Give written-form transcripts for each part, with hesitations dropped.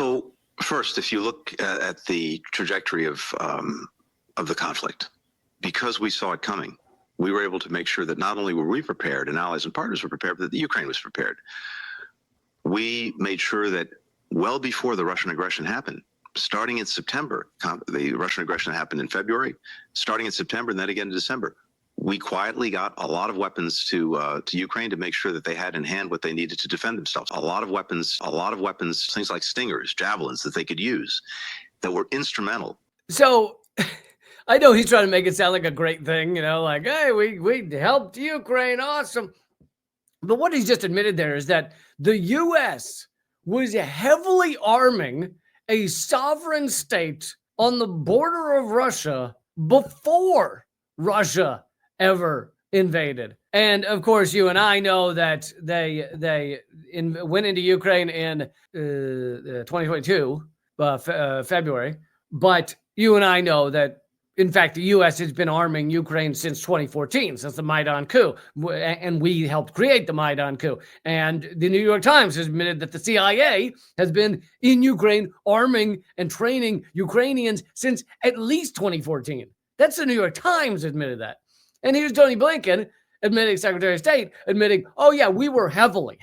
So first, if you look at the trajectory of the conflict, because we saw it coming, we were able to make sure that not only were we prepared and allies and partners were prepared, but that the Ukraine was prepared. We made sure that well before the Russian aggression happened, starting in September, the Russian aggression happened in February, starting in September and then again in December, we quietly got a lot of weapons to Ukraine to make sure that they had in hand what they needed to defend themselves. A lot of weapons, things like Stingers, javelins that they could use that were instrumental. So I know he's trying to make it sound like a great thing, like, hey, we helped Ukraine, awesome. But what he's just admitted there is that the U.S. was heavily arming a sovereign state on the border of Russia before Russia ever invaded. And of course, you and I know that they went into Ukraine in 2022, February. But you and I know that, in fact, the U.S. has been arming Ukraine since 2014, since the Maidan coup, and we helped create the Maidan coup. And the New York Times has admitted that the CIA has been in Ukraine arming and training Ukrainians since at least 2014. That's the New York Times admitted that. And here's Tony Blinken admitting, Secretary of State, admitting, oh yeah, we were heavily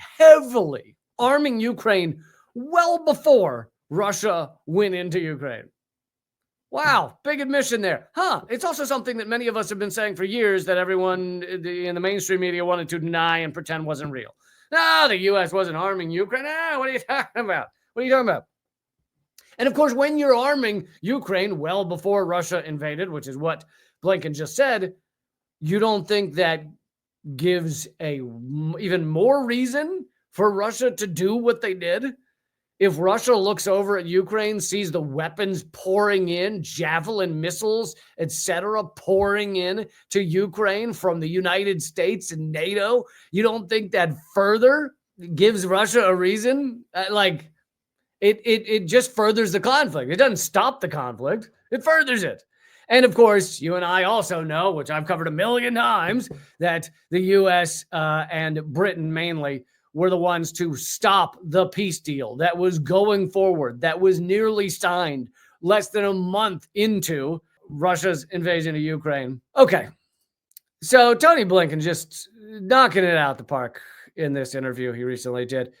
arming Ukraine well before Russia went into Ukraine. Wow, big admission there. It's also something that many of us have been saying for years that everyone in the mainstream media wanted to deny and pretend wasn't real. No, the U.S. wasn't arming Ukraine. What are you talking about? And of course, when you're arming Ukraine well before Russia invaded, which is what Blinken just said, you don't think that gives a even more reason for Russia to do what they did? If Russia looks over at Ukraine, sees the weapons pouring in, javelin missiles, etc., pouring in to Ukraine from the United States and NATO, you don't think that further gives Russia a reason? It just furthers the conflict. It doesn't stop the conflict. It furthers it. And of course, you and I also know, which I've covered a million times, that the U.S. And Britain mainly were the ones to stop the peace deal that was going forward, that was nearly signed less than a month into Russia's invasion of Ukraine. Okay, so Tony Blinken just knocking it out the park in this interview he recently did.